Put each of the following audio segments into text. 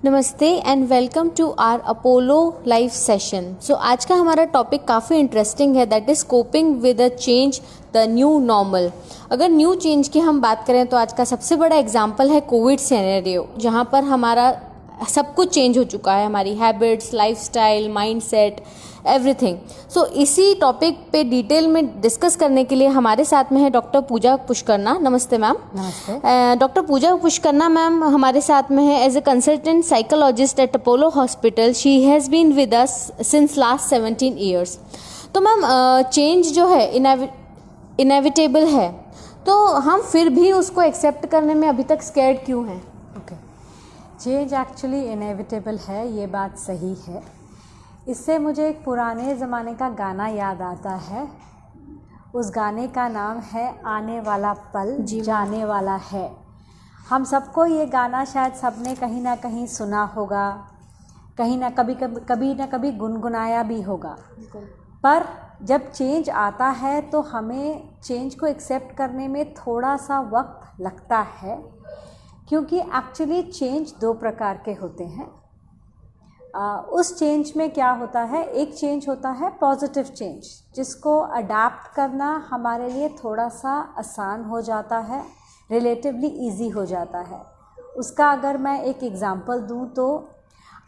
नमस्ते and welcome to our Apollo live session. So आज का हमारा टॉपिक काफ़ी इंटरेस्टिंग है, that is coping with a change, the new normal. अगर न्यू चेंज की हम बात करें तो आज का सबसे बड़ा एग्जांपल है कोविड सिनेरियो, जहाँ पर हमारा सब कुछ चेंज हो चुका है, हमारी हैबिट्स, लाइफस्टाइल, माइंडसेट, एवरीथिंग। सो इसी टॉपिक पे डिटेल में डिस्कस करने के लिए हमारे साथ में है डॉक्टर पूजा पुष्करना। नमस्ते मैम। नमस्ते। डॉक्टर पूजा पुष्करना मैम हमारे साथ में है as a consultant psychologist at Apollo hospital. She has been with us since last 17 years. तो मैम चेंज जो है इनएविटेबल है, तो हम फिर भी उसको एक्सेप्ट करने में अभी तक स्कैर्ड क्यों हैं? चेंज एक्चुअली इनएविटेबल है, ये बात सही है। इससे मुझे एक पुराने ज़माने का गाना याद आता है। उस गाने का नाम है आने वाला पल जाने वाला है। हम सबको ये गाना शायद सबने कहीं ना कहीं सुना होगा, कहीं ना कभी गुनगुनाया भी होगा। पर जब चेंज आता है तो हमें चेंज को एक्सेप्ट करने में थोड़ा सा वक्त लगता है, क्योंकि एक्चुअली चेंज दो प्रकार के होते हैं। उस चेंज में क्या होता है, एक चेंज होता है पॉजिटिव चेंज, जिसको अडाप्ट करना हमारे लिए थोड़ा सा आसान हो जाता है, रिलेटिवली इजी हो जाता है। उसका अगर मैं एक एग्ज़ाम्पल दूं तो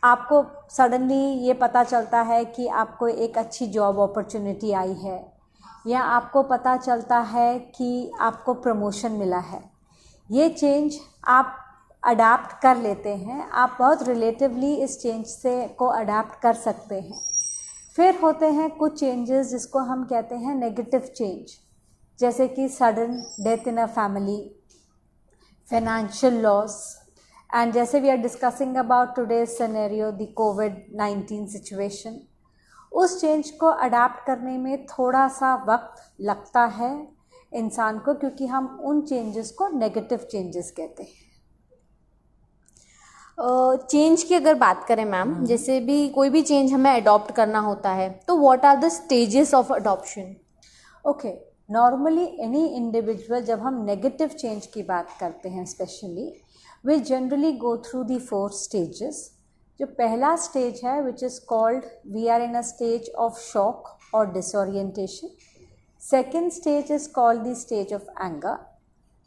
आपको सडनली ये पता चलता है कि आपको एक अच्छी जॉब अपॉर्चुनिटी आई है, या आपको पता चलता है कि आपको प्रमोशन मिला है। ये चेंज आप अडाप्ट कर लेते हैं, आप बहुत रिलेटिवली इस चेंज से को अडाप्ट कर सकते हैं। फिर होते हैं कुछ चेंजेस जिसको हम कहते हैं नेगेटिव चेंज, जैसे कि sudden death in a family, financial loss, and जैसे we are discussing about today's scenario the कोविड-19 सिचुएशन। उस चेंज को अडाप्ट करने में थोड़ा सा वक्त लगता है इंसान को, क्योंकि हम उन चेंजेस को नेगेटिव चेंजेस कहते हैं। चेंज की अगर बात करें मैम, जैसे भी कोई भी चेंज हमें अडॉप्ट करना होता है, तो what are the stages of adoption? Okay, normally any individual, जब हम नेगेटिव चेंज की बात करते हैं specially, we generally go through the 4 stages. जो पहला स्टेज है which is called we are in a stage of shock और disorientation. Second stage is called the stage of anger.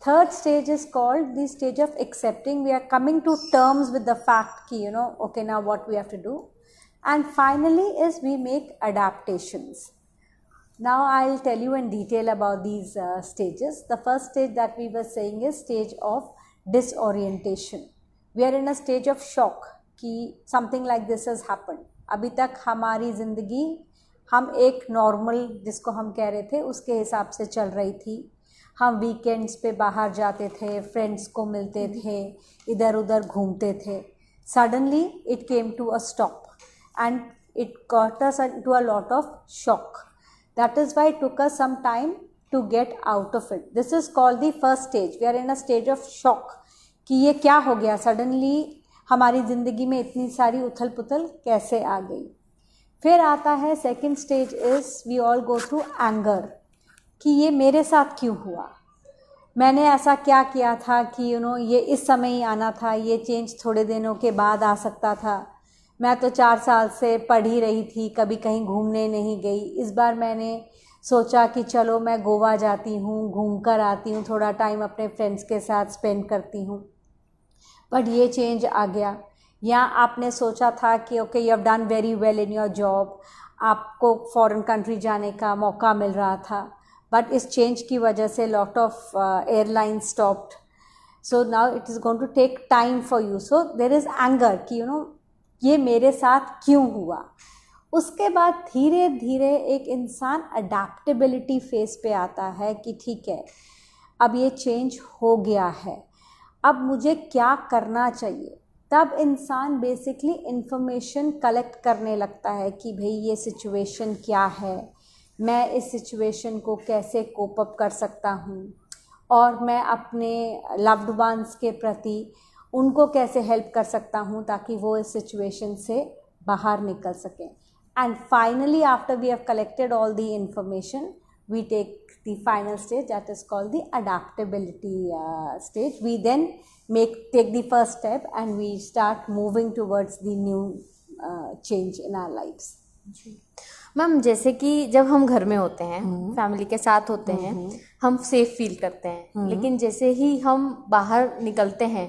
Third stage is called the stage of accepting. We are coming to terms with the fact ki, okay, now what we have to do. And finally is we make adaptations. Now I'll tell you in detail about these stages. The first stage that we were saying is stage of disorientation. We are in a stage of shock कि something like this has happened. अभी तक हमारी ज़िंदगी हम एक normal, जिसको हम कह रहे थे, उसके हिसाब से चल रही थी। हम वीकेंड्स पे बाहर जाते थे, फ्रेंड्स को मिलते थे, इधर उधर घूमते थे। Suddenly it came to a stop and it got us to a lot of shock. That is why it took us some time to get out of it. This is called the first stage. We are in a stage of shock कि ये क्या हो गया, suddenly हमारी ज़िंदगी में इतनी सारी उथल पुथल कैसे आ गई। फिर आता है second stage is we all go through anger कि ये मेरे साथ क्यों हुआ, मैंने ऐसा क्या किया था कि ये इस समय ही आना था, ये चेंज थोड़े दिनों के बाद आ सकता था। मैं तो 4 साल से पढ़ ही रही थी, कभी कहीं घूमने नहीं गई। इस बार मैंने सोचा कि चलो मैं गोवा जाती हूँ, घूम कर आती हूँ, थोड़ा टाइम अपने फ्रेंड्स के साथ स्पेंड करती हूँ, बट ये चेंज आ गया। या आपने सोचा था कि okay you have done very well in your job, आपको फॉरेन कंट्री जाने का मौका मिल रहा था, बट इस चेंज की वजह से lot of airline stopped, so now it is going to take time for you. So there is anger कि ये मेरे साथ क्यों हुआ। उसके बाद धीरे धीरे एक इंसान अडेप्टेबिलिटी फेज पे आता है कि ठीक है, अब ये चेंज हो गया है, अब मुझे क्या करना चाहिए। तब इंसान बेसिकली इन्फॉर्मेशन कलेक्ट करने लगता है कि भाई ये सिचुएशन क्या है, मैं इस सिचुएशन को कैसे कोप अप कर सकता हूँ, और मैं अपने लव्ड वंस के प्रति उनको कैसे हेल्प कर सकता हूँ ताकि वो इस सिचुएशन से बाहर निकल सकें। And finally after we have collected all the information, we take the final stage, that is called the adaptability stage. We then take the first step and we start moving towards the new change in our lives. Ma'am जैसे कि जब हम घर में होते हैं, family के साथ होते हैं, हम सेफ फील करते हैं, लेकिन जैसे ही हम बाहर निकलते हैं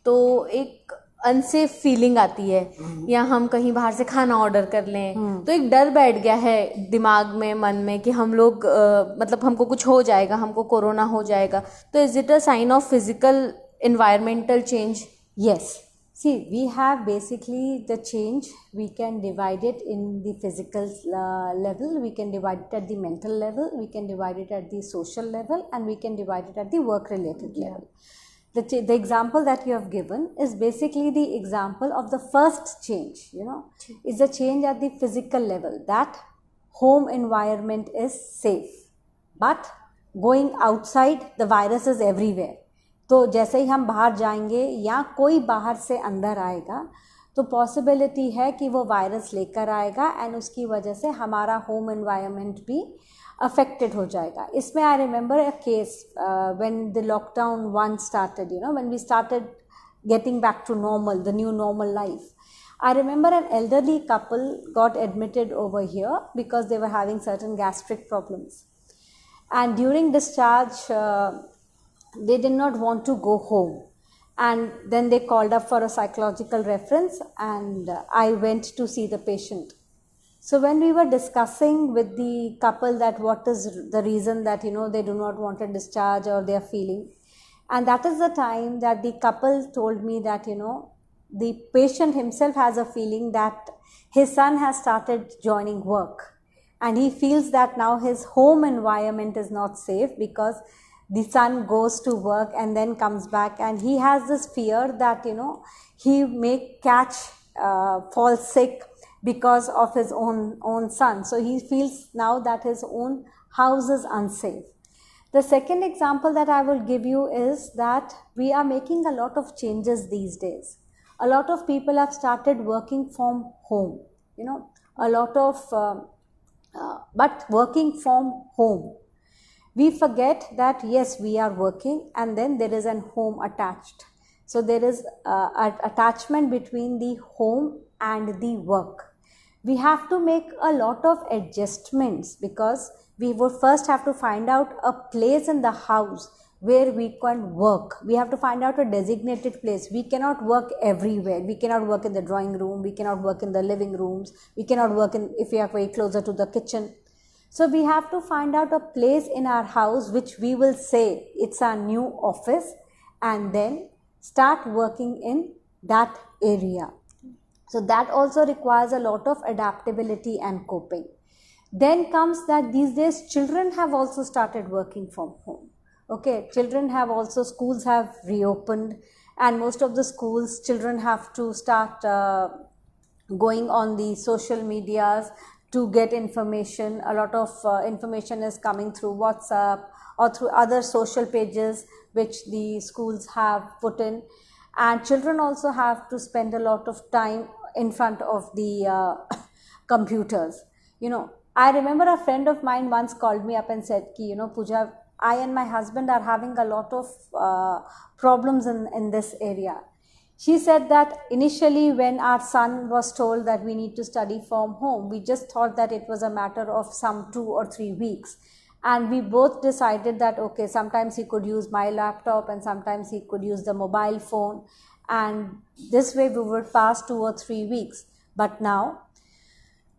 तो एक अनसेफ फीलिंग आती है, या हम कहीं बाहर से खाना ऑर्डर कर लें तो एक डर बैठ गया है दिमाग में, मन में, कि हम लोग मतलब हमको कुछ हो जाएगा, हमको कोरोना हो जाएगा. तो is it a sign of physical environmental change? Yes. See, we have basically the change. We can divide it in the physical level, we can divide it at the mental level, we can divide it at the social level, and we can divide it at the work related level. The example that you have given is basically the example of the first change, is a change at the physical level, that home environment is safe, but going outside the virus is everywhere. तो जैसे ही हम बाहर जाएंगे या कोई बाहर से अंदर आएगा तो पॉसिबिलिटी है कि वो वायरस लेकर आएगा एंड उसकी वजह से हमारा होम एनवायरनमेंट भी अफेक्टेड हो जाएगा. इसमें I remember a case when the lockdown one started, when we started getting back to normal, the new normal life. I remember an elderly couple got admitted over here because they were having certain gastric problems. And during discharge, they did not want to go home. And then they called up for a psychological reference and I went to see the patient. So when we were discussing with the couple that what is the reason that, they do not want a discharge or they are feeling, and that is the time that the couple told me that, the patient himself has a feeling that his son has started joining work and he feels that now his home environment is not safe because the son goes to work and then comes back, and he has this fear that, he may fall sick because of his own son. So he feels now that his own house is unsafe. The second example that I will give you is that we are making a lot of changes these days. A lot of people have started working from home, a lot of, but working from home. We forget that yes, we are working and then there is an home attached. So there is an attachment between the home and the work. We have to make a lot of adjustments because we would first have to find out a place in the house where we can work. We have to find out a designated place. We cannot work everywhere. We cannot work in the drawing room. We cannot work in the living rooms. We cannot work if we are very closer to the kitchen. So we have to find out a place in our house which we will say it's our new office and then start working in that area. So that also requires a lot of adaptability and coping. Then comes that these days children have also started working from home. Okay, schools have reopened and most of the schools, children have to start going on the social medias to get information. A lot of information is coming through WhatsApp or through other social pages which the schools have put in, and children also have to spend a lot of time in front of the computers. I remember a friend of mine once called me up and said, Pooja, I and my husband are having a lot of problems in this area. She said that initially when our son was told that we need to study from home, we just thought that it was a matter of some 2 or 3 weeks. And we both decided that, okay, sometimes he could use my laptop and sometimes he could use the mobile phone. And this way we would pass 2 or 3 weeks. But now,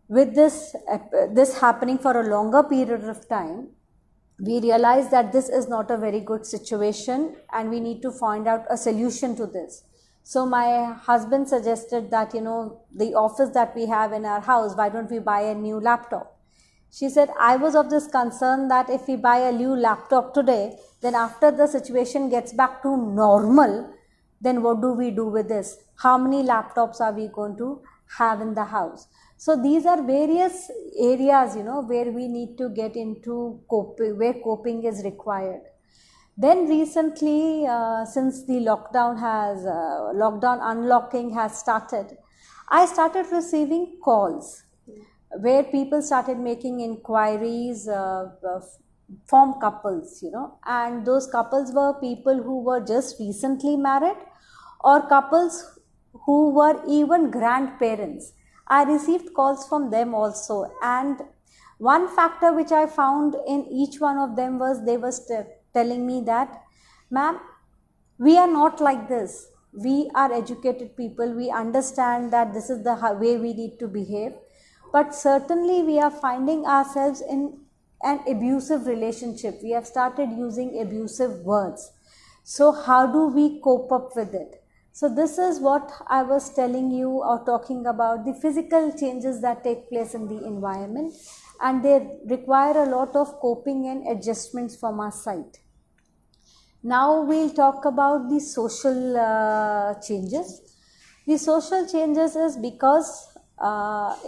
with this happening for a longer period of time, we realize that this is not a very good situation and we need to find out a solution to this. So my husband suggested that, the office that we have in our house, why don't we buy a new laptop? She said, I was of this concern that if we buy a new laptop today, then after the situation gets back to normal, then what do we do with this? How many laptops are we going to have in the house? So these are various areas, where we need to get into where coping is required. Then recently, since the lockdown unlocking has started, I started receiving calls where people started making inquiries form couples, and those couples were people who were just recently married or couples who were even grandparents. I received calls from them also, and one factor which I found in each one of them was they were telling me that, ma'am, we are not like this. We are educated people. We understand that this is the way we need to behave. But certainly we are finding ourselves in an abusive relationship. We have started using abusive words. So how do we cope up with it? So this is what I was telling you or talking about, the physical changes that take place in the environment, and they require a lot of coping and adjustments from our side. Now we'll talk about the social changes. The social changes is because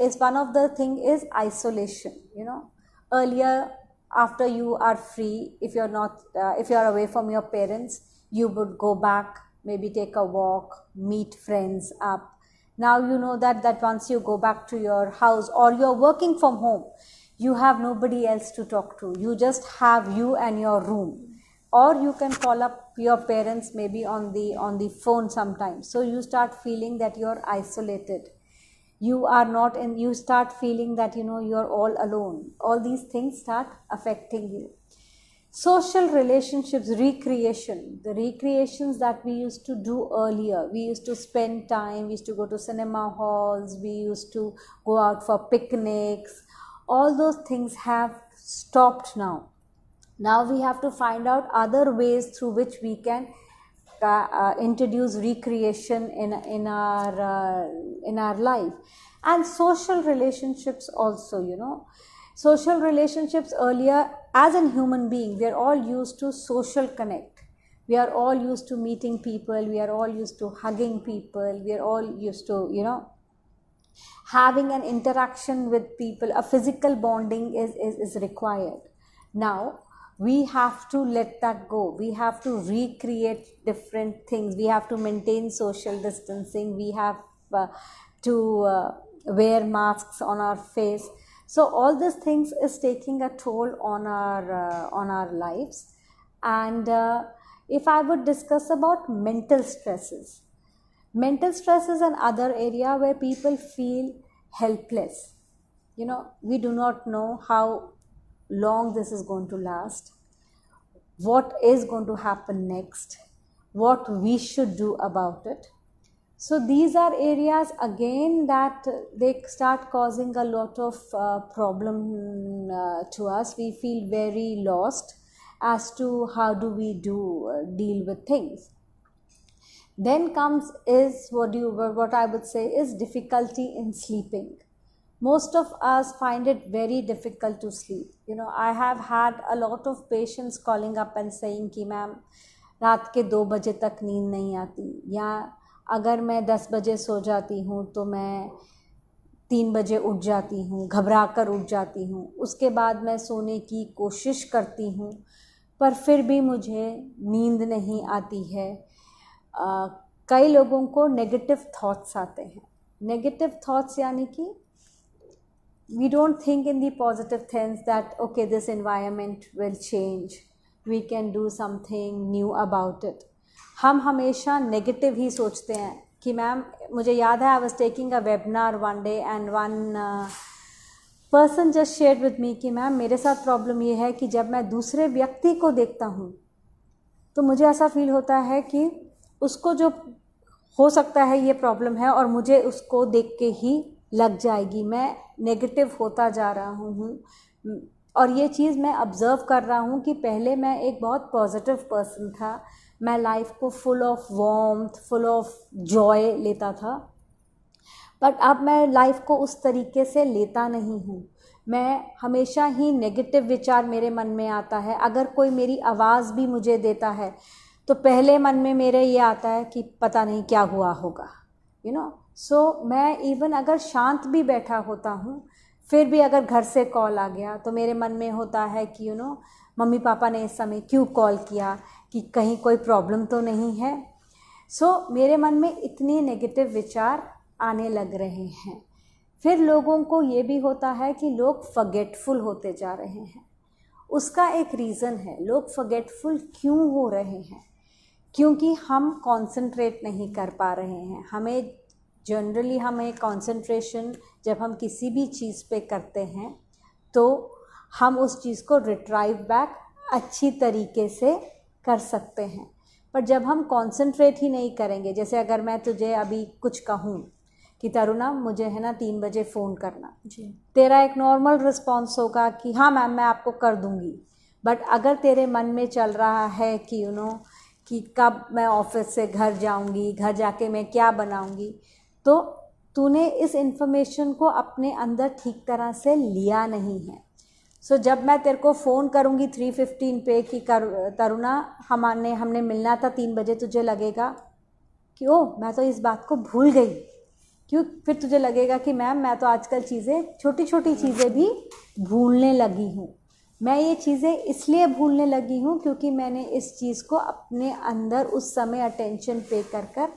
is one of the thing is isolation. Earlier, after you are free, if you're not, if you're away from your parents, you would go back, maybe take a walk, meet friends up. Now you know that once you go back to your house or you're working from home, you have nobody else to talk to. You just have you and your room. Or you can call up your parents maybe on the phone sometimes. So you start feeling that you're isolated. You are not, and you start feeling that you're all alone. All these things start affecting you. Social relationships, recreation, the recreations that we used to do earlier. We used to spend time, we used to go to cinema halls, we used to go out for picnics. All those things have stopped now. Now we have to find out other ways through which we can introduce recreation in our life. And social relationships also, social relationships earlier, as a human being, we are all used to social connect. We are all used to meeting people. We are all used to hugging people. We are all used to, having an interaction with people. A physical bonding is required. Now we have to let that go. We have to recreate different things. We have to maintain social distancing. We have to wear masks on our face. So all these things is taking a toll on our lives. And if I would discuss about mental stresses, mental stress is another area where people feel helpless. We do not know how long this is going to last, what is going to happen next, what we should do about it. So these are areas again that they start causing a lot of problem to us. We feel very lost as to how do we deal with things. Then comes is what I would say is difficulty in sleeping. Most of us find it very difficult to sleep. I have had a lot of patients calling up and saying कि ma'am रात के 2 बजे तक नींद नहीं आती, या अगर मैं 10 बजे सो जाती हूँ तो मैं 3 बजे उठ जाती हूँ, घबरा कर उठ जाती हूँ. उसके बाद मैं सोने की कोशिश करती हूँ पर फिर भी मुझे नींद नहीं आती है. कई लोगों को नेगेटिव थॉट्स आते हैं. नेगेटिव थॉट्स यानी कि we don't think in the positive sense that okay, this environment will change, we can do something new about it. हम हमेशा नेगेटिव ही सोचते हैं कि मैम, मुझे याद है I was taking a webinar one day and one person just shared with me कि ma'am मेरे साथ प्रॉब्लम ये है कि जब मैं दूसरे व्यक्ति को देखता हूँ तो मुझे ऐसा फील होता है कि उसको जो हो सकता है ये प्रॉब्लम है और मुझे उसको देख के ही लग जाएगी. मैं नेगेटिव होता जा रहा हूँ और ये चीज़ मैं ऑब्ज़र्व कर रहा हूँ कि पहले मैं एक बहुत पॉजिटिव पर्सन था. मैं लाइफ को full of warmth, full of Joy लेता था, बट अब मैं लाइफ को उस तरीके से लेता नहीं हूँ. मैं हमेशा ही नेगेटिव विचार मेरे मन में आता है. अगर कोई मेरी आवाज़ भी मुझे देता है तो पहले मन में मेरे ये आता है कि पता नहीं क्या हुआ होगा, सो मैं इवन अगर शांत भी बैठा होता हूँ फिर भी अगर घर से कॉल आ गया तो मेरे मन में होता है कि मम्मी पापा ने इस समय क्यों कॉल किया, कि कहीं कोई प्रॉब्लम तो नहीं है. सो मेरे मन में इतने नेगेटिव विचार आने लग रहे हैं. फिर लोगों को ये भी होता है कि लोग फॉरगेटफुल होते जा रहे हैं. उसका एक रीज़न है, लोग फॉरगेटफुल क्यों हो रहे हैं, क्योंकि हम कंसंट्रेट नहीं कर पा रहे हैं। हमें कंसंट्रेशन जब हम किसी भी चीज़ पे करते हैं तो हम उस चीज़ को रिट्राइव बैक अच्छी तरीके से कर सकते हैं। पर जब हम कंसंट्रेट ही नहीं करेंगे, जैसे अगर मैं तुझे अभी कुछ कहूँ कि तरुणा मुझे है ना 3 बजे फ़ोन करना जी, तेरा एक नॉर्मल रिस्पॉन्स होगा कि हाँ मैम मैं आपको कर दूँगी। बट अगर तेरे मन में चल रहा है कि कि कब मैं ऑफिस से घर जाऊँगी, घर जाके मैं क्या बनाऊँगी, तो तूने इस इन्फॉर्मेशन को अपने अंदर ठीक तरह से लिया नहीं है। सो जब मैं तेरे को फ़ोन करूँगी 3:15 पे कि तरुणा हमने मिलना था 3 बजे, तुझे लगेगा कि ओह मैं तो इस बात को भूल गई। क्यों? फिर तुझे लगेगा कि मैम मैं तो आजकल छोटी छोटी चीज़ें भी भूलने लगी हूँ। मैं ये चीज़ें इसलिए भूलने लगी हूँ क्योंकि मैंने इस चीज़ को अपने अंदर उस समय अटेंशन पे कर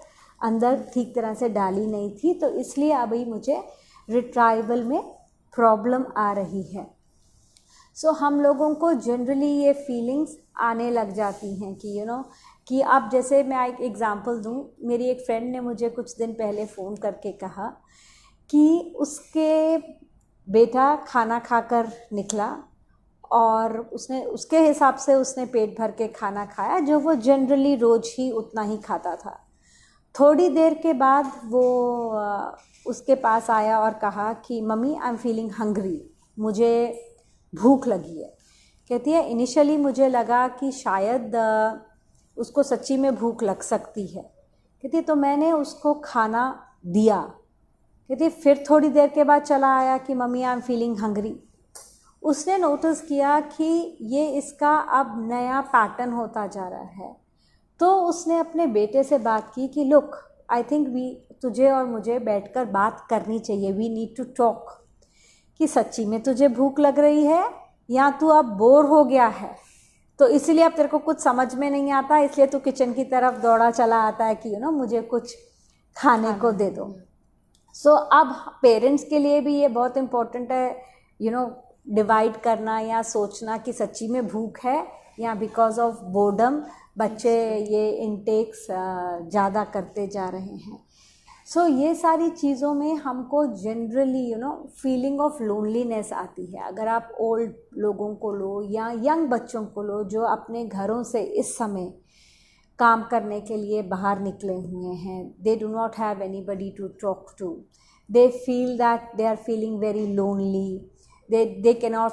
अंदर ठीक तरह से डाली नहीं थी, तो इसलिए अभी मुझे रिट्राइवल में प्रॉब्लम आ रही है। सो हम लोगों को जनरली ये फीलिंग्स आने लग जाती हैं कि कि अब जैसे मैं एक एग्ज़ाम्पल दूँ, मेरी एक फ्रेंड ने मुझे कुछ दिन पहले फ़ोन करके कहा कि उसके बेटा खाना खाकर निकला और उसके हिसाब से उसने पेट भर के खाना खाया, जो वो जनरली रोज़ ही उतना ही खाता था। थोड़ी देर के बाद वो उसके पास आया और कहा कि mummy I am feeling hungry, मुझे भूख लगी है। कहती है इनिशियली मुझे लगा कि शायद उसको सच्ची में भूख लग सकती है। कहती है तो मैंने उसको खाना दिया। कहती है फिर थोड़ी देर के बाद चला आया कि mummy I am feeling hungry. उसने नोटिस किया कि ये इसका अब नया पैटर्न होता जा रहा है, तो उसने अपने बेटे से बात की कि लुक आई थिंक तुझे और मुझे बैठकर बात करनी चाहिए, वी नीड टू टॉक, कि सच्ची में तुझे भूख लग रही है या तू अब बोर हो गया है, तो इसलिए अब तेरे को कुछ समझ में नहीं आता, इसलिए तू किचन की तरफ दौड़ा चला आता है कि मुझे कुछ खाने को दे दो। सो अब पेरेंट्स के लिए भी ये बहुत इम्पोर्टेंट है डिवाइड करना या सोचना कि सच्ची में भूख है या बिकॉज ऑफ बोर्डम बच्चे ये इनटेक्स ज़्यादा करते जा रहे हैं। सो ये सारी चीज़ों में हमको जनरली फीलिंग ऑफ लोनलीनेस आती है। अगर आप ओल्ड लोगों को लो या यंग बच्चों को लो जो अपने घरों से इस समय काम करने के लिए बाहर निकले हुए हैं, they do not have anybody to talk to, they feel that they are feeling very lonely, they cannot,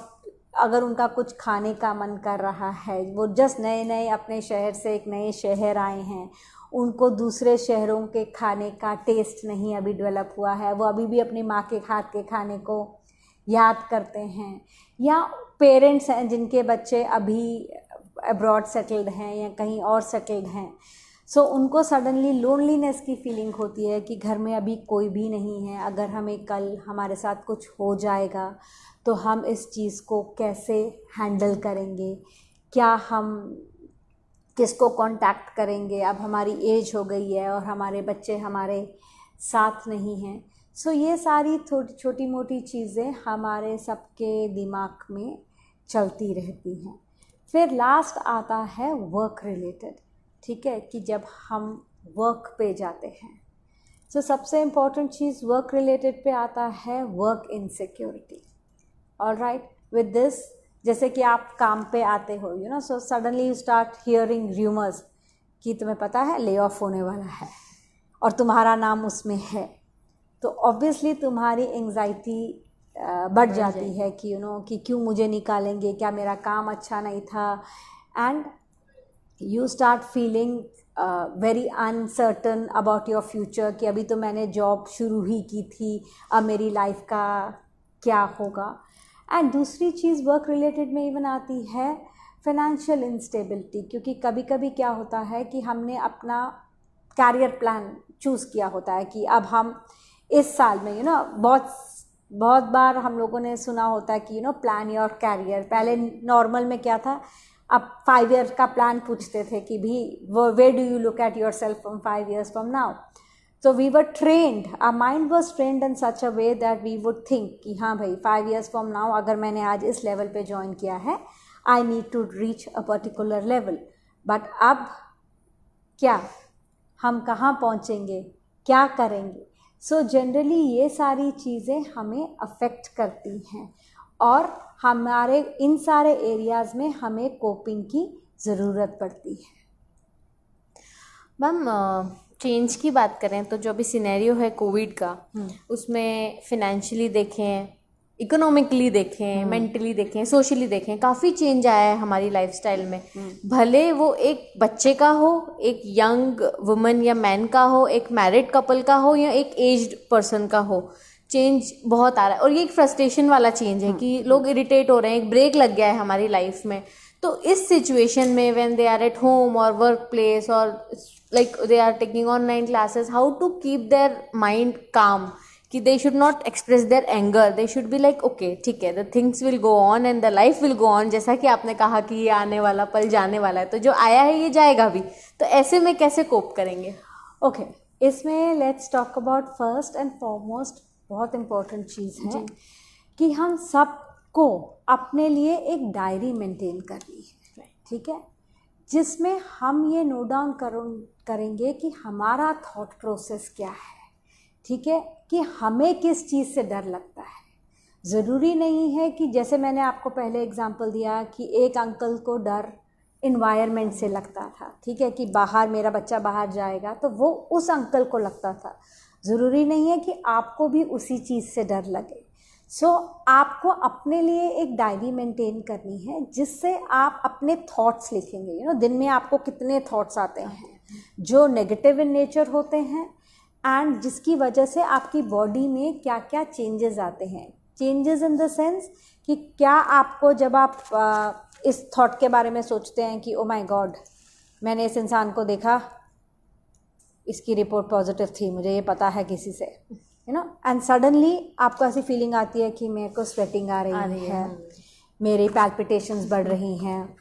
अगर उनका कुछ खाने का मन कर रहा है, वो जस्ट नए अपने शहर से एक नए शहर आए हैं, उनको दूसरे शहरों के खाने का टेस्ट नहीं अभी डेवलप हुआ है, वो अभी भी अपनी माँ के हाथ के खाने को याद करते हैं, या पेरेंट्स हैं जिनके बच्चे अभी अब्रॉड सेटल्ड हैं या कहीं और सेटल्ड हैं, सो उनको सडनली लोनलीनेस की फीलिंग होती है कि घर में अभी कोई भी नहीं है, अगर हमें कल हमारे साथ कुछ हो जाएगा तो हम इस चीज़ को कैसे हैंडल करेंगे, क्या हम किसको कांटेक्ट करेंगे, अब हमारी एज हो गई है और हमारे बच्चे हमारे साथ नहीं हैं। सो ये सारी छोटी मोटी चीज़ें हमारे सबके दिमाग में चलती रहती हैं। फिर लास्ट आता है वर्क रिलेटेड, ठीक है, कि जब हम वर्क पे जाते हैं, सो सबसे इम्पॉर्टेंट चीज़ वर्क रिलेटेड पे आता है work insecurity. Alright, with this जैसे कि आप काम पे आते हो so suddenly you start hearing rumours कि तुम्हें पता है ले ऑफ होने वाला है और तुम्हारा नाम उसमें है, तो ऑब्वियसली तुम्हारी एंग्जाइटी बढ़ जाती है कि कि क्यों मुझे निकालेंगे, क्या मेरा काम अच्छा नहीं था, and you start feeling very uncertain about your future कि अभी तो मैंने जॉब शुरू ही की थी, अब मेरी लाइफ का क्या होगा। एंड दूसरी चीज़ वर्क रिलेटेड में इवन आती है फाइनेंशियल इंस्टेबिलिटी, क्योंकि कभी कभी क्या होता है कि हमने अपना कैरियर प्लान चूज़ किया होता है कि अब हम इस साल में बहुत बार हम लोगों ने सुना होता है कि प्लान योर कैरियर। पहले नॉर्मल में क्या था, अब 5 ईयर का प्लान पूछते थे कि भी where do you look at yourself from 5 years from now. So we were trained, our mind was trained in such a way that we would think कि हाँ भाई 5 years from now अगर मैंने आज इस लेवल पे join किया है, I need to reach a particular level, but अब क्या, हम कहाँ पहुँचेंगे, क्या करेंगे? सो जनरली ये सारी चीज़ें हमें अफेक्ट करती हैं और हमारे इन सारे एरियाज़ में हमें कोपिंग की ज़रूरत पड़ती है। मैम चेंज की बात करें तो जो अभी सिनेरियो है कोविड का, उसमें फिनेंशियली देखें, इकोनॉमिकली देखें, मेंटली देखें, सोशली देखें, काफ़ी चेंज आया है हमारी लाइफस्टाइल में। भले वो एक बच्चे का हो, एक यंग वुमन या मैन का हो, एक मैरिड कपल का हो या एक एज्ड पर्सन का हो, चेंज बहुत आ रहा है। और ये एक फ्रस्ट्रेशन वाला चेंज है कि लोग इरिटेट हो रहे हैं, एक ब्रेक लग गया है हमारी लाइफ में। तो इस सिचुएशन में when they are at home और वर्क प्लेस और like they are taking online classes, how to keep their mind calm कि they should not express their anger, they should be like okay ठीक है, the things will go on and the life will go on, जैसा कि आपने कहा कि ये आने वाला पल जाने वाला है, तो जो आया है ये जाएगा भी, तो ऐसे में कैसे कोप करेंगे? ओके, इसमें let's talk about first and foremost बहुत इम्पोर्टेंट चीज़ है कि हम सबको अपने लिए एक डायरी मेंटेन करनी है, ठीक है, जिसमें हम ये नोट डाउन करेंगे कि हमारा थॉट प्रोसेस क्या है, ठीक है, कि हमें किस चीज़ से डर लगता है। ज़रूरी नहीं है कि जैसे मैंने आपको पहले एग्जांपल दिया कि एक अंकल को डर इन्वायरमेंट से लगता था, ठीक है, कि बाहर मेरा बच्चा बाहर जाएगा, तो वो उस अंकल को लगता था। ज़रूरी नहीं है कि आपको भी उसी चीज़ से डर लगे। सो आपको अपने लिए एक डायरी मेंटेन करनी है जिससे आप अपने थॉट्स लिखेंगे। दिन में आपको कितने थॉट्स आते हैं जो नेगेटिव इन नेचर होते हैं एंड जिसकी वजह से आपकी बॉडी में क्या क्या चेंजेस आते हैं। चेंजेस इन द सेंस कि क्या आपको जब आप इस थॉट के बारे में सोचते हैं कि ओ माय गॉड, मैंने इस इंसान को देखा, इसकी रिपोर्ट पॉजिटिव थी, मुझे ये पता है किसी से, एंड सडनली आपको ऐसी फीलिंग आती है कि मेरे को स्वेटिंग आ रही है, मेरी पैल्पिटेशंस बढ़ रही हैं,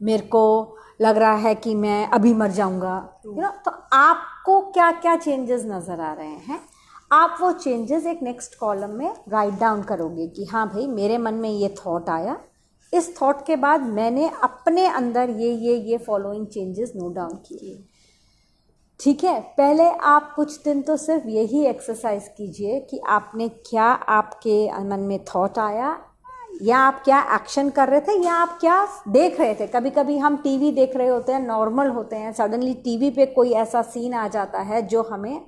मेरे को लग रहा है कि मैं अभी मर जाऊंगा, तो आपको क्या क्या चेंजेस नज़र आ रहे हैं, आप वो चेंजेस एक नेक्स्ट कॉलम में राइट डाउन करोगे कि हाँ भाई, मेरे मन में ये थॉट आया, इस थॉट के बाद मैंने अपने अंदर ये फॉलोइंग चेंजेस नोट डाउन किए, ठीक है। पहले आप कुछ दिन तो सिर्फ यही एक्सरसाइज कीजिए कि आपने क्या, आपके मन में थॉट आया या आप क्या एक्शन कर रहे थे या आप क्या देख रहे थे। कभी कभी हम टीवी देख रहे होते हैं, नॉर्मल होते हैं, सडनली टीवी पे कोई ऐसा सीन आ जाता है जो हमें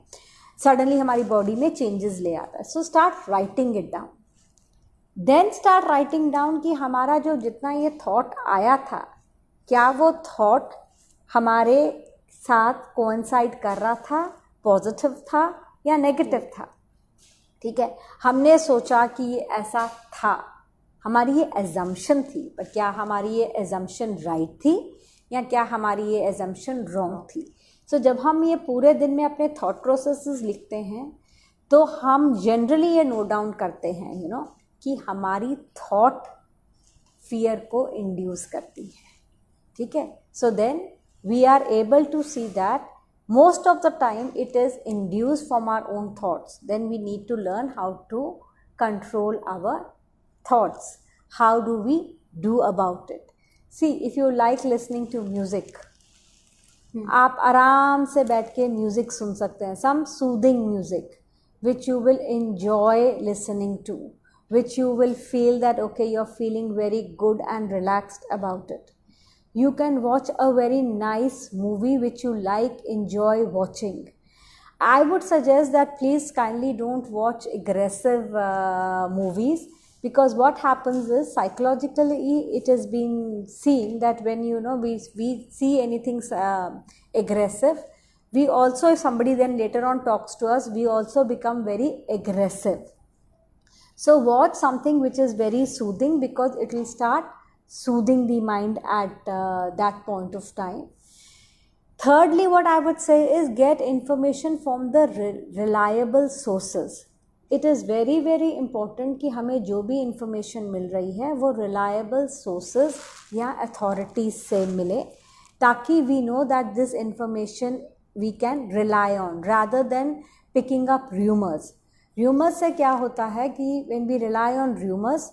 सडनली हमारी बॉडी में चेंजेस ले आता है। So start writing it down, then start writing down कि हमारा जो जितना ये थॉट आया था, क्या वो थॉट हमारे साथ कोइंसाइड कर रहा था, पॉजिटिव था या नेगेटिव था, ठीक है। हमने सोचा कि ये ऐसा था, हमारी ये एजम्पशन थी, पर क्या हमारी ये एजम्पशन राइट थी या क्या हमारी ये एजम्पशन रॉन्ग थी। सो जब हम ये पूरे दिन में अपने थॉट प्रोसेसेस लिखते हैं तो हम जनरली ये नोट डाउन करते हैं कि हमारी थॉट फियर को इंड्यूस करती है, ठीक है। So then we are able to see that most of the time it is induced from our own thoughts. Then we need to learn how to control our thoughts. How do we do about it? See, if you like listening to music, आप आराम से बैठ के music सुन सकते हैं, some soothing music which you will enjoy listening to, which you will feel that okay, you're feeling very good and relaxed about it. You can watch a very nice movie which you like, enjoy watching. I would suggest that please kindly don't watch aggressive movies, because what happens is psychologically it has been seen that when we see anything aggressive, we also, if somebody then later on talks to us, we also become very aggressive. So watch something which is very soothing, because it will start soothing the mind at that point of time. Thirdly, what I would say is get information from the reliable sources. It is very very important कि हमें जो भी information मिल रही है वो reliable sources या authorities से मिले, ताकि we know that this information we can rely on rather than picking up rumors. Rumors से क्या होता है कि when we rely on rumors,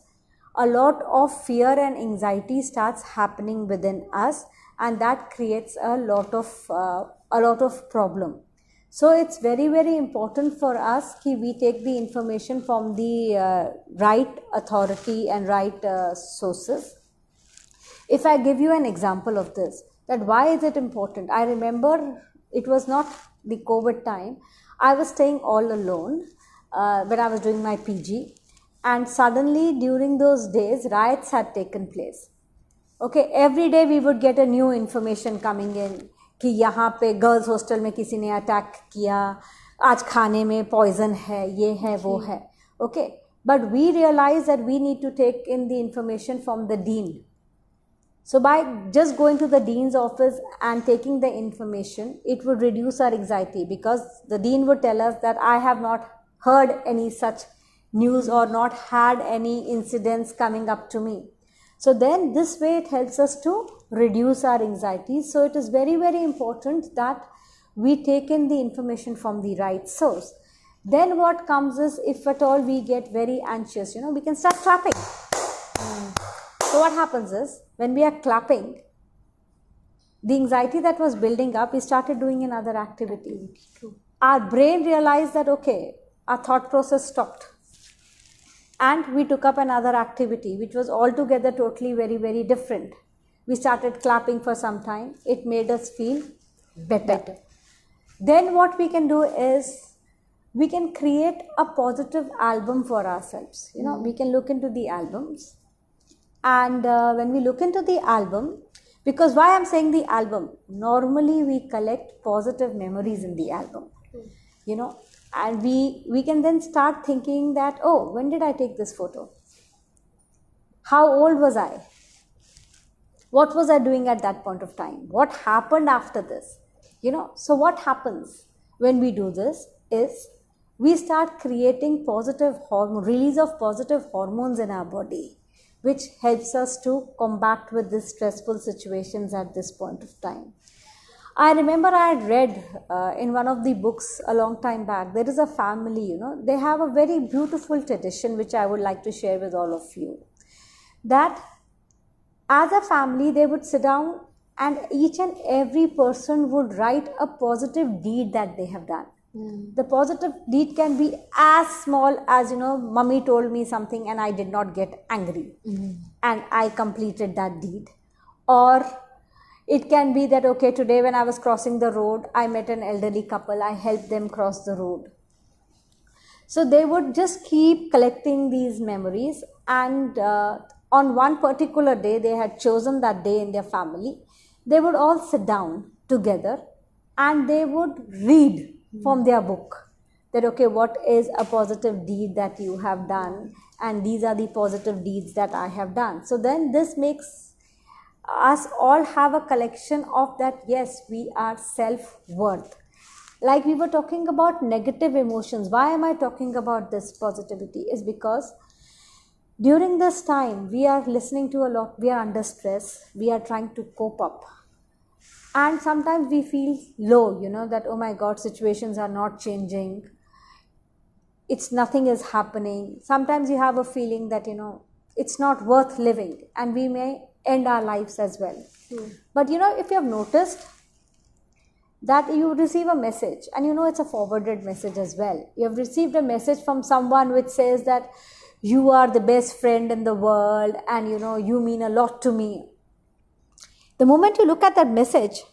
a lot of fear and anxiety starts happening within us, and that creates a lot of problem. So it's very, very important for us that we take the information from the right authority and right sources. If I give you an example of this, that why is it important? I remember it was not the COVID time. I was staying all alone when I was doing my PG, and suddenly during those days riots had taken place. Okay, every day we would get a new information coming in कि यहाँ पे girls hostel में किसी ने attack किया, आज खाने में पॉइजन है, ये है वो है. Okay, but we realized that we need to take in the information from the dean. So by just going to the dean's office and taking the information, it would reduce our anxiety, because the dean would tell us that I have not heard any such news or not had any incidents coming up to me. So then this way it helps us to reduce our anxiety. So it is very, very important that we take in the information from the right source. Then what comes is, if at all we get very anxious, we can start clapping. So what happens is, when we are clapping, the anxiety that was building up, we started doing another activity. Our brain realized that, okay, our thought process stopped. And we took up another activity, which was altogether totally very, very different. We started clapping for some time. It made us feel better. Then what we can do is, we can create a positive album for ourselves. We can look into the albums. And when we look into the album, because why I'm saying the album, normally we collect positive memories in the album, and we can then start thinking that, oh, when did I take this photo? How old was I? What was I doing at that point of time? What happened after this? So what happens when we do this is, we start creating positive release of positive hormones in our body, which helps us to combat with these stressful situations at this point of time. I remember I had read in one of the books a long time back, there is a family, they have a very beautiful tradition which I would like to share with all of you. That as a family, they would sit down and each and every person would write a positive deed that they have done. The positive deed can be as small as, mummy told me something and I did not get angry and I completed that deed. Or it can be that, okay, today when I was crossing the road, I met an elderly couple, I helped them cross the road. So they would just keep collecting these memories, and on one particular day, they had chosen that day in their family, they would all sit down together and they would read from their book that, okay, what is a positive deed that you have done, and these are the positive deeds that I have done. So then this makes us all have a collection of that, yes, we are self-worth. Like we were talking about negative emotions. Why am I talking about this positivity? Is because during this time we are listening to a lot, we are under stress, we are trying to cope up. And sometimes we feel low, that, oh my God, situations are not changing. Nothing is happening. Sometimes you have a feeling that, it's not worth living, and we may end our lives as well. But, if you have noticed that you receive a message, and it's a forwarded message as well. You have received a message from someone which says that you are the best friend in the world, and, you mean a lot to me. The moment you look at that message,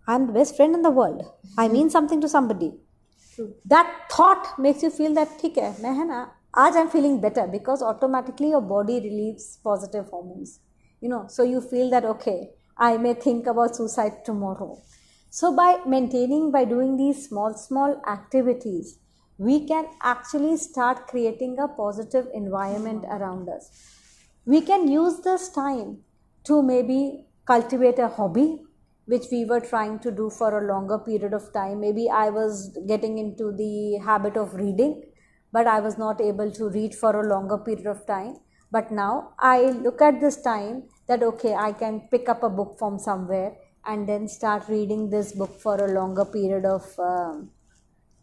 I'm the best friend in the world, I mean something to somebody. That thought makes you feel that, theek hai, main hai na, aaj I'm feeling better, because automatically your body relieves positive hormones. So you feel that, okay, I may think about suicide tomorrow. So by doing these small activities, we can actually start creating a positive environment around us. We can use this time to maybe cultivate a hobby, which we were trying to do for a longer period of time. Maybe I was getting into the habit of reading, but I was not able to read for a longer period of time. But now I look at this time that, okay, I can pick up a book from somewhere and then start reading this book for a longer period of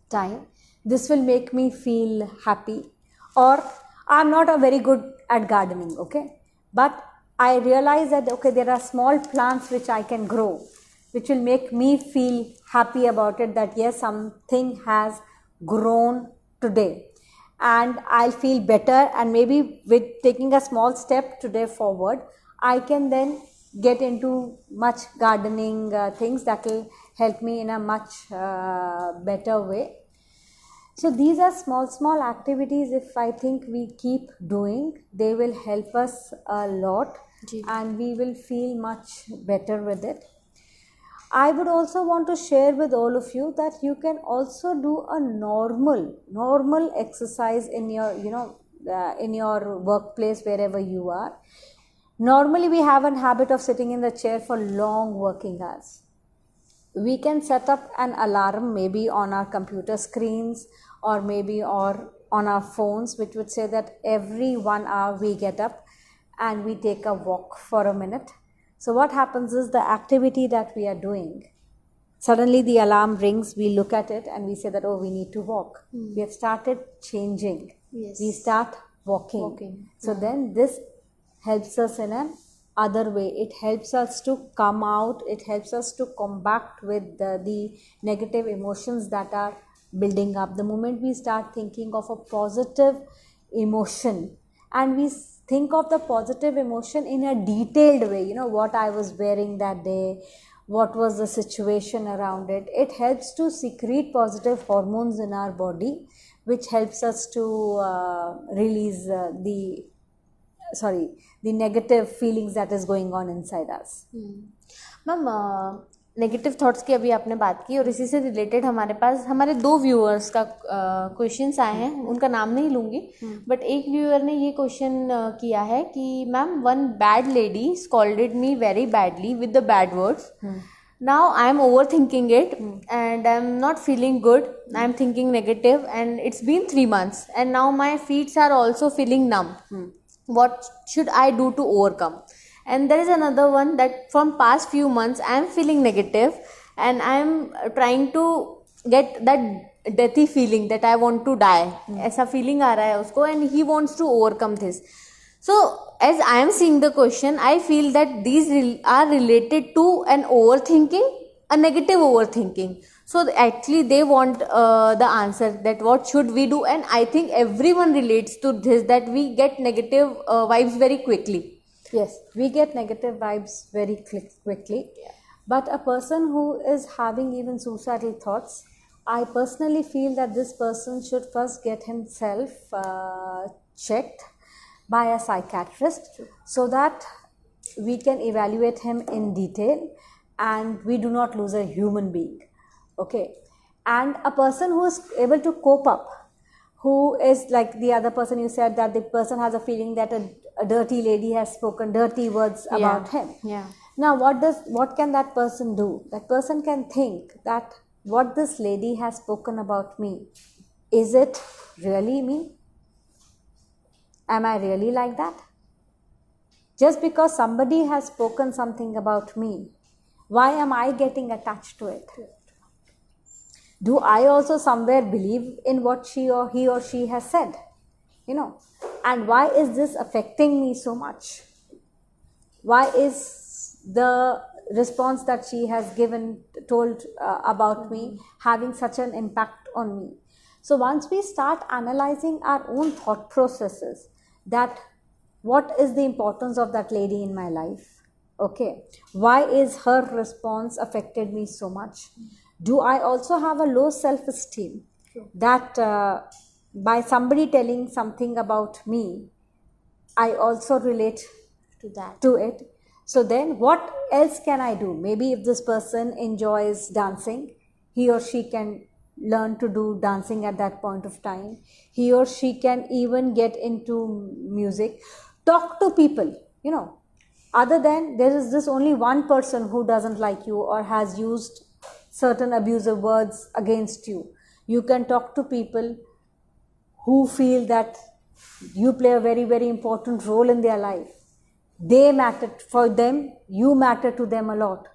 time. This will make me feel happy. Or I'm not a very good at gardening, okay? But I realize that, okay, there are small plants which I can grow, which will make me feel happy about it, that yes, something has grown today. And I'll feel better, and maybe with taking a small step today forward, I can then get into much gardening things that will help me in a much better way. So these are small activities. If I think we keep doing, they will help us a lot, and we will feel much better with it. I would also want to share with all of you that you can also do a normal exercise in your, in your workplace, wherever you are. Normally we have a habit of sitting in the chair for long working hours. We can set up an alarm, maybe on our computer screens or maybe on our phones, which would say that every 1 hour we get up and we take a walk for a minute. So what happens is, the activity that we are doing, suddenly the alarm rings, we look at it and we say that, oh, we need to walk. We have started changing. Yes. We start walking. So then this helps us in an other way. It helps us to come out. It helps us to combat with the negative emotions that are building up. The moment we start thinking of a positive emotion, and we think of the positive emotion in a detailed way, what I was wearing that day, what was the situation around it, it helps to secrete positive hormones in our body, which helps us to release the negative feelings that is going on inside us. Ma'am negative thoughts की अभी आपने बात की, और इसी से related हमारे पास हमारे 2 व्यूअर्स का क्वेश्चंस आए हैं. उनका नाम नहीं लूँगी, बट एक व्यूअर ने ये क्वेश्चन किया है कि ma'am, one bad lady scolded me very badly with the bad words. Now I am overthinking it, and I am not feeling good. I am thinking negative, and it's been 3 months, and now my feet are also feeling numb. What should I do to overcome? And there is another one that from past few months I am feeling negative, and I am trying to get that deathy feeling that I want to die. ऐसा feeling आ रहा है उसको, and he wants to overcome this. So as I am seeing the question, I feel that these are related to an overthinking, a negative overthinking. So actually they want the answer that what should we do, and I think everyone relates to this, that we get negative vibes very quickly. Yes, we get negative vibes very quickly. But a person who is having even suicidal thoughts, I personally feel that this person should first get himself checked by a psychiatrist, so that we can evaluate him in detail and we do not lose a human being. Okay. And a person who is able to cope up, who is like the other person, you said that the person has a feeling that a dirty lady has spoken dirty words about him. Yeah. Now what can that person do? That person can think that what this lady has spoken about me, is it really me? Am I really like that? Just because somebody has spoken something about me, why am I getting attached to it? Do I also somewhere believe in what he or she has said? And why is this affecting me so much? Why is the response that she has told about me having such an impact on me? So once we start analyzing our own thought processes, that what is the importance of that lady in my life? Okay, why is her response affected me so much? Do I also have a low self-esteem? That by somebody telling something about me, I also relate to it. So then what else can I do? Maybe if this person enjoys dancing, he or she can learn to do dancing at that point of time. He or she can even get into music. Talk to people, other than there is this only one person who doesn't like you or has used certain abusive words against you. You can talk to people who feel that you play a very, very important role in their life. They matter for them, you matter to them a lot.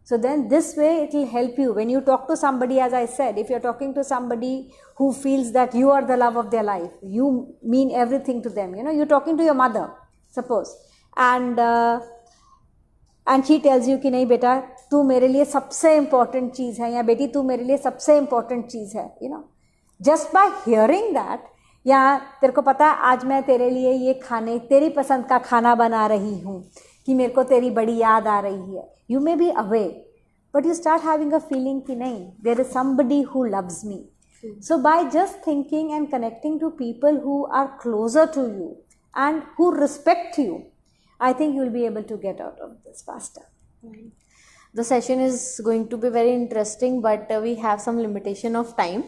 So then this way it will help you when you talk to somebody. As I said, if you're talking to somebody who feels that you are the love of their life, you mean everything to them, you know, you're talking to your mother, suppose, and she tells you कि नहीं बेटा तू मेरे लिए सबसे important चीज़ है, या बेटी तू मेरे लिए सबसे important चीज़ है, you know, just by hearing that, या तेरे को पता है आज मैं तेरे लिए ये खाने तेरी पसंद का खाना बना रही हूँ कि मेरे को तेरी बड़ी याद आ रही है. You may be away, but you start having a feeling कि नहीं, there is somebody who loves me. So by just thinking and connecting to people who are closer to you and who respect you, I think you will be able to get out of this faster. The session is going to be very interesting, but we have some limitation of time.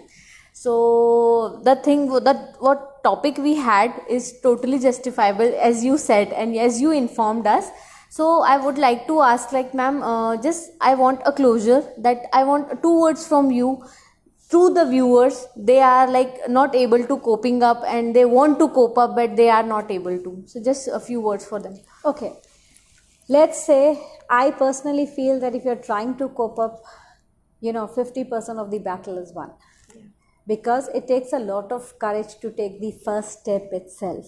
So the thing that what topic we had is totally justifiable, as you said and as you informed us. So I would like to ask, like, ma'am, just I want a closure, that I want 2 words from you to the viewers. They are like not able to coping up and they want to cope up, but they are not able to. So just a few words for them. Okay. Let's say I personally feel that if you're trying to cope up, you know, 50% of the battle is won. Because it takes a lot of courage to take the first step itself.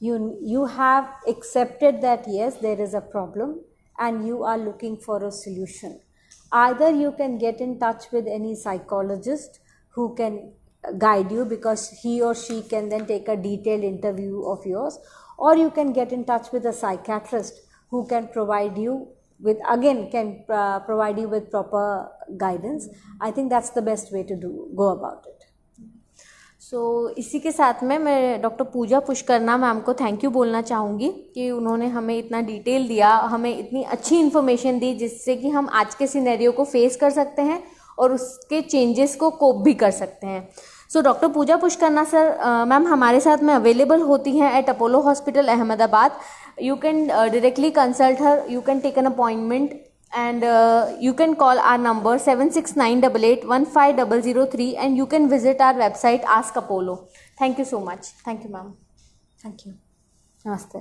You have accepted that yes, there is a problem and you are looking for a solution. Either you can get in touch with any psychologist who can guide you, because he or she can then take a detailed interview of yours, or you can get in touch with a psychiatrist who can provide you with, again, can provide you with proper guidance. I think that's the best way to go about it. सो इसी के साथ में मैं doctor Pooja Pushkarna ma'am को thank you बोलना चाहूँगी कि उन्होंने हमें इतना डिटेल दिया, हमें इतनी अच्छी इन्फॉर्मेशन दी, जिससे कि हम आज के सिनेरियो को फेस कर सकते हैं और उसके चेंजेस को कोप भी कर सकते हैं. So doctor Pooja Pushkarna sir ma'am हमारे साथ में अवेलेबल होती हैं at Apollo hospital Ahmedabad. You can directly consult her, you can take an appointment, and you can call our number 7698815003 and you can visit our website Ask Apollo. Thank you so much. Thank you, ma'am. Thank you. Namaste.